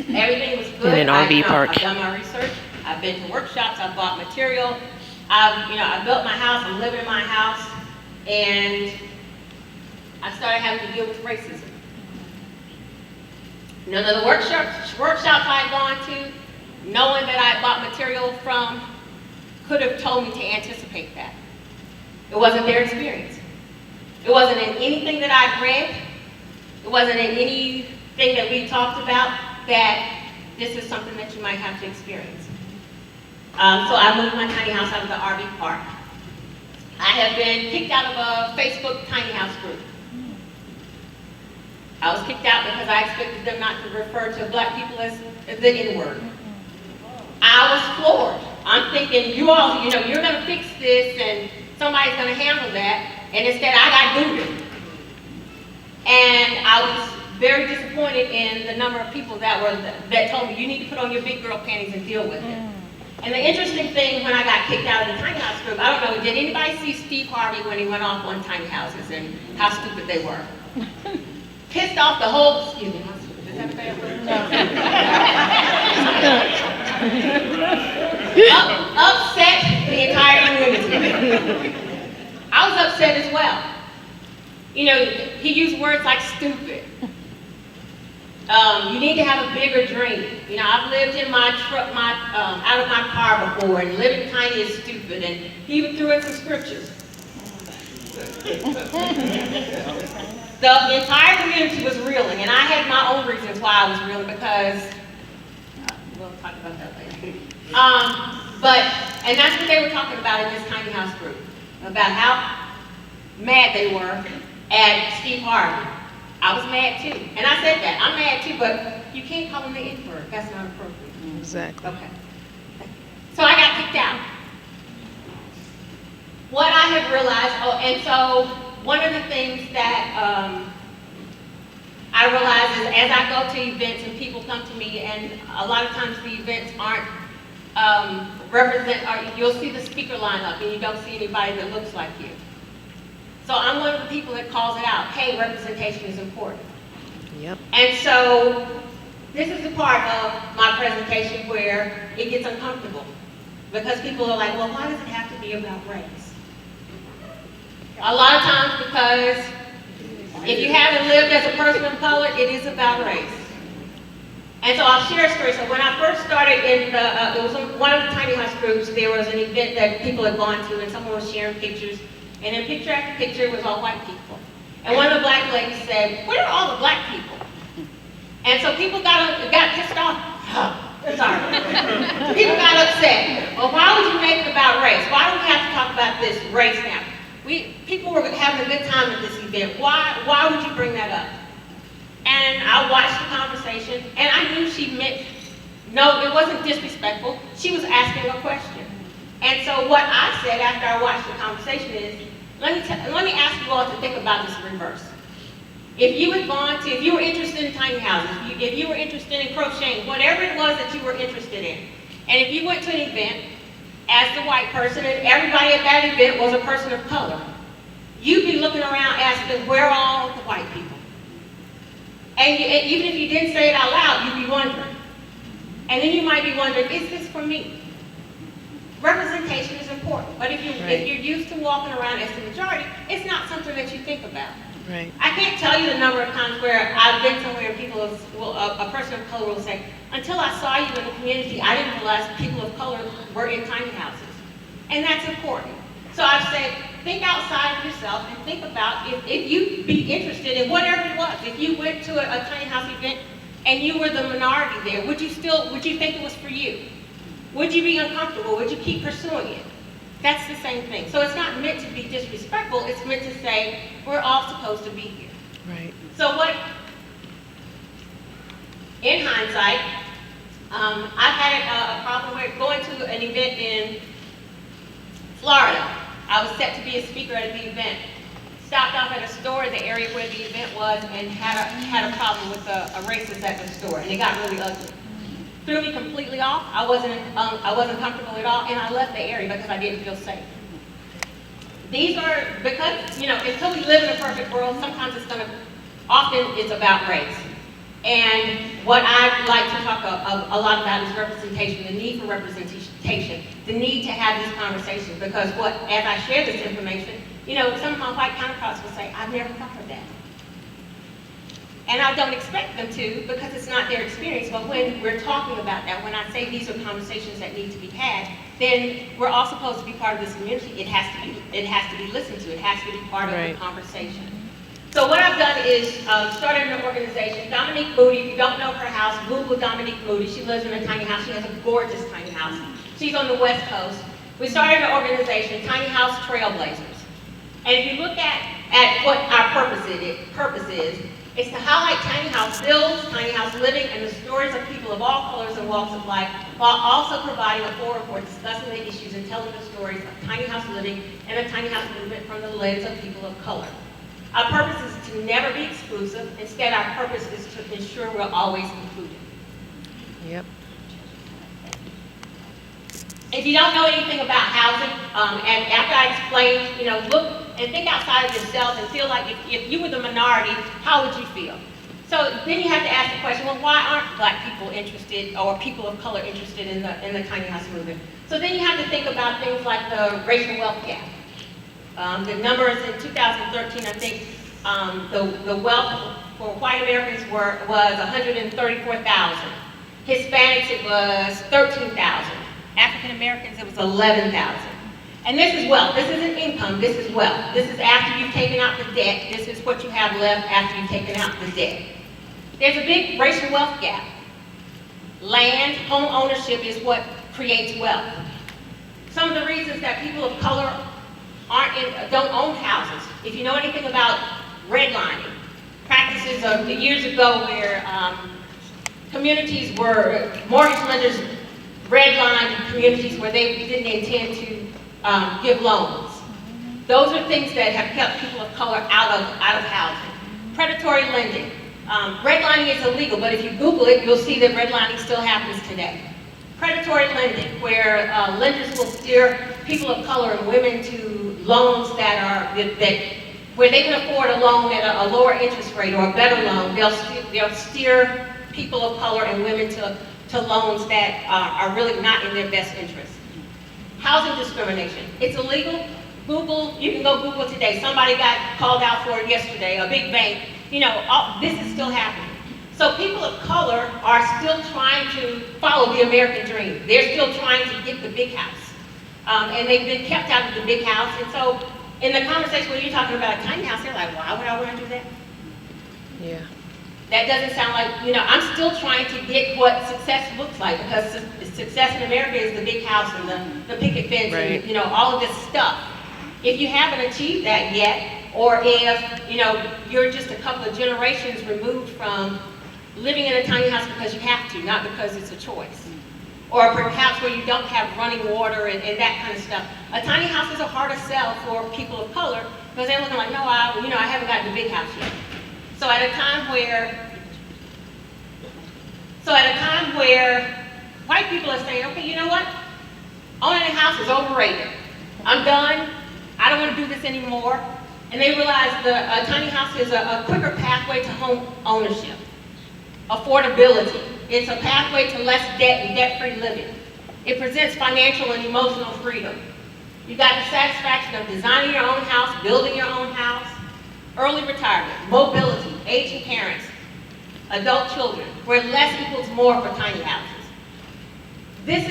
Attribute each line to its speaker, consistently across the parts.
Speaker 1: Everything was good.
Speaker 2: In an RV park.
Speaker 1: I've done my research. I've been to workshops. I've bought material. I built my house. I'm living in my house, and I started having to deal with racism. None of the workshops I had gone to, no one that I had bought material from could have told me to anticipate that. It wasn't their experience. It wasn't in anything that I'd read. It wasn't in anything that we talked about that this is something that you might have to experience. So I moved my tiny house out of the RV park. I have been kicked out of a Facebook tiny house group. I was kicked out because I expected them not to refer to black people as the N-word. I was floored. I'm thinking, you all, you're gonna fix this and somebody's gonna handle that, and instead I got booted. And I was very disappointed in the number of people that told me, you need to put on your big girl panties and deal with it. And the interesting thing, when I got kicked out of the tiny house group, I don't know, did anybody see Steve Harvey when he went off on tiny houses and how stupid they were? Pissed off the whole, excuse me, is that a bad word? No. Upset the entire community. I was upset as well. He used words like stupid. You need to have a bigger dream. I've lived in out of my car before, and living tiny is stupid, and he even threw in some scriptures. The entire community was reeling, and I had my own reasons why I was reeling because, we'll talk about that later. And that's what they were talking about in this tiny house group, about how mad they were at Steve Harvey. I was mad too, and I said that. I'm mad too, but you can't call him the N-word. That's not appropriate.
Speaker 2: Exactly.
Speaker 1: Okay. So I got kicked out. What I have realized, and so one of the things that I realize is as I go to events and people come to me, and a lot of times the events aren't you'll see the speaker lineup and you don't see anybody that looks like you. So I'm one of the people that calls it out, hey, representation is important.
Speaker 2: Yep.
Speaker 1: And so this is the part of my presentation where it gets uncomfortable because people are like, well, why does it have to be about race? A lot of times because if you haven't lived as a person of color, it is about race. And so I'll share a story. So when I first started in it was one of the tiny house groups, there was an event that people had gone to and someone was sharing pictures. And then picture after picture was all white people. And one of the black ladies said, where are all the black people? And so people got pissed off. Sorry. People got upset. Well, why would you make it about race? Why do we have to talk about this race now? People were having a good time at this event. Why would you bring that up? And I watched the conversation, and I knew she meant, no, it wasn't disrespectful. She was asking a question. And so what I said after I watched the conversation is, let me ask you all to think about this in reverse. If you were interested in tiny houses, if you were interested in crocheting, whatever it was that you were interested in, and if you went to an event as the white person and everybody at that event was a person of color, you'd be looking around asking, where are all the white people? And even if you didn't say it out loud, you'd be wondering. And then you might be wondering, is this for me? Representation is important, but if you're used to walking around as the majority, it's not something that you think about.
Speaker 2: Right.
Speaker 1: I can't tell you the number of times where I've been somewhere and a person of color will say, until I saw you in the community, I didn't realize people of color were in tiny houses. And that's important. So I've said, think outside of yourself and think about if you'd be interested in whatever it was. If you went to a tiny house event and you were the minority there, would you think it was for you? Would you be uncomfortable? Would you keep pursuing it? That's the same thing. So it's not meant to be disrespectful. It's meant to say, we're all supposed to be here.
Speaker 2: Right.
Speaker 1: So in hindsight, I've had a problem with going to an event in Florida. I was set to be a speaker at the event. Stopped off at a store in the area where the event was and had a problem with a racist at the store, and it got really ugly. Threw me completely off. I wasn't comfortable at all, and I left the area because I didn't feel safe. These are, because, until we live in a perfect world, sometimes often it's about race. And what I'd like to talk a lot about is representation, the need for representation, the need to have these conversations, because as I share this information, you know, some of my white counterparts will say, I've never thought of that. And I don't expect them to, because it's not their experience. But when we're talking about that, when I say these are conversations that need to be had, then we're all supposed to be part of this community. It has to be listened to. It has to be part of the conversation. So what I've done is started an organization. Dominique Moody, if you don't know her house, Google Dominique Moody. She lives in a tiny house. She has a gorgeous tiny house. She's on the West Coast. We started an organization, Tiny House Trailblazers. And if you look at what our purpose is, it's to highlight tiny house builds, tiny house living, and the stories of people of all colors and walks of life, while also providing a forum for discussing the issues and telling the stories of tiny house living and the tiny house movement from the lens of people of color. Our purpose is to never be exclusive. Instead, our purpose is to ensure we're always included.
Speaker 2: Yep.
Speaker 1: If you don't know anything about housing, and after I explained, you know, look and think outside of yourself and feel like if you were the minority, how would you feel? So then you have to ask the question, well, why aren't black people interested or people of color interested in the tiny house movement? So then you have to think about things like the racial wealth gap. The numbers in 2013, I think the wealth for white Americans was 134,000. Hispanics, it was 13,000. African Americans, it was 11,000. And this is wealth. This isn't income. This is wealth. This is after you've taken out the debt. This is what you have left after you've taken out the debt. There's a big racial wealth gap. Land, home ownership is what creates wealth. Some of the reasons that people of color don't own houses. If you know anything about redlining, practices of years ago where mortgage lenders redlined communities where they didn't intend to give loans. Those are things that have kept people of color out of housing. Predatory lending. Redlining is illegal, but if you Google it, you'll see that redlining still happens today. Predatory lending, where lenders will steer people of color and women to loans where they can afford a loan at a lower interest rate or a better loan. They'll steer people of color and women to loans that are really not in their best interest. Housing discrimination. It's illegal. You can go Google today. Somebody got called out for it yesterday, a big bank. You know, this is still happening. So people of color are still trying to follow the American dream. They're still trying to get the big house. And they've been kept out of the big house. And so in the conversation when you're talking about a tiny house, they're like, why would I want to do that?
Speaker 2: Yeah.
Speaker 1: That doesn't sound like, you know, I'm still trying to get what success looks like, because success in America is the big house and the picket fence and, you know, all of this stuff. If you haven't achieved that yet, or if, you know, you're just a couple of generations removed from living in a tiny house because you have to, not because it's a choice. Or perhaps where you don't have running water and that kind of stuff. A tiny house is a harder sell for people of color because they're looking like, no, I haven't gotten the big house yet. So at a time where white people are saying, okay, you know what? Owning a house is overrated. I'm done. I don't want to do this anymore. And they realize a tiny house is a quicker pathway to home ownership. Affordability. It's a pathway to less debt and debt-free living. It presents financial and emotional freedom. You got the satisfaction of designing your own house, building your own house, early retirement, mobility, aging parents, adult children, where less equals more for tiny houses. The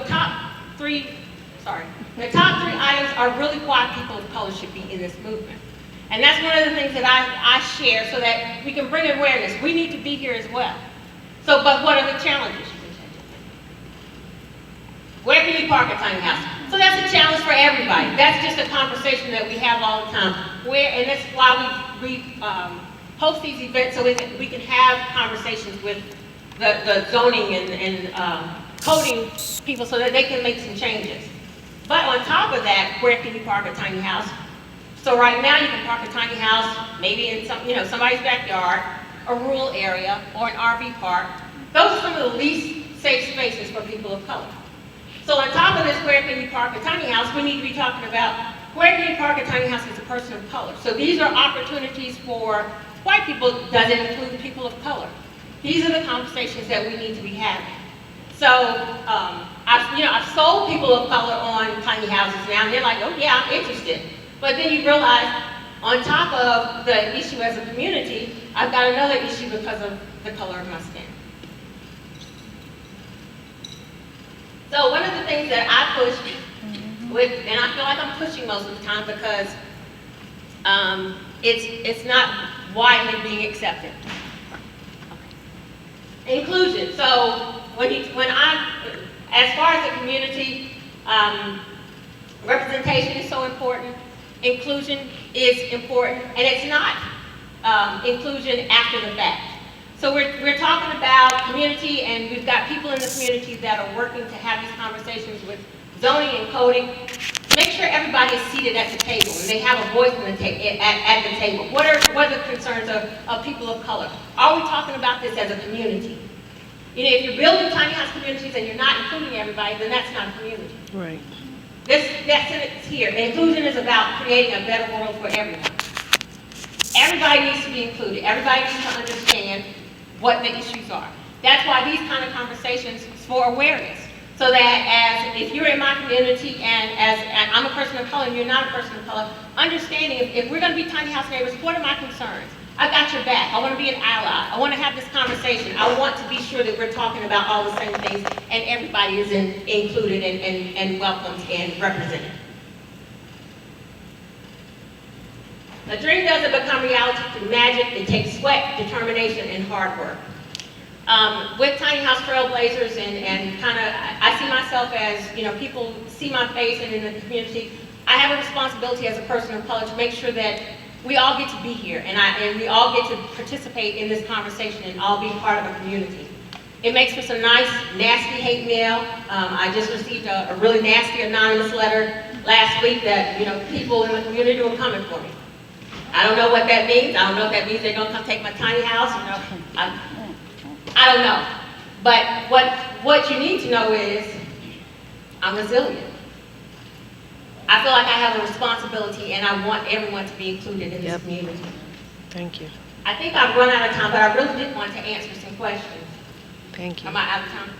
Speaker 1: top three items are really why people of color should be in this movement. And that's one of the things that I share so that we can bring awareness. We need to be here as well. So, but what are the challenges? Where can you park a tiny house? So that's a challenge for everybody. That's just a conversation that we have all the time. And that's why we host these events so we can have conversations with the zoning and coding people so that they can make some changes. But on top of that, where can you park a tiny house? So right now you can park a tiny house maybe in somebody's backyard, a rural area, or an RV park. Those are some of the least safe spaces for people of color. So on top of this, where can you park a tiny house, we need to be talking about where can you park a tiny house as a person of color. So these are opportunities for white people? Does it include people of color? These are the conversations that we need to be having. So I've sold people of color on tiny houses now, and they're like, oh yeah, I'm interested. But then you realize, on top of the issue as a community, I've got another issue because of the color of my skin. So one of the things that I push with, and I feel like I'm pushing most of the time because it's not widely being accepted. Inclusion. So as far as the community, representation is so important. Inclusion is important, and it's not inclusion after the fact. So we're talking about community, and we've got people in the community that are working to have these conversations with zoning and coding. Make sure everybody is seated at the table and they have a voice at the table. What are the concerns of people of color? Are we talking about this as a community? You know, if you're building tiny house communities and you're not including everybody, then that's not a community.
Speaker 2: Right.
Speaker 1: It's here. Inclusion is about creating a better world for everyone. Everybody needs to be included. Everybody needs to understand what the issues are. That's why these kind of conversations is for awareness. So that if you're in my community and I'm a person of color and you're not a person of color, understanding if we're going to be tiny house neighbors, what are my concerns? I've got your back. I want to be an ally. I want to have this conversation. I want to be sure that we're talking about all the same things and everybody is included and welcomed and represented. A dream doesn't become reality through magic. It takes sweat, determination, and hard work. With Tiny House Trailblazers and kind of, I see myself as, you know, people see my face and in the community, I have a responsibility as a person of color to make sure that we all get to be here and we all get to participate in this conversation and all be part of a community. It makes for some nice, nasty hate mail. I just received a really nasty anonymous letter last week that, you know, people in the community were coming for me. I don't know what that means. I don't know if that means they're gonna come take my tiny house, you know. I don't know. But what you need to know is I'm resilient. I feel like I have a responsibility and I want everyone to be included in this community.
Speaker 2: Thank you.
Speaker 1: I think I've run out of time, but I really did want to answer some questions.
Speaker 2: Thank you.
Speaker 1: Am I out of time?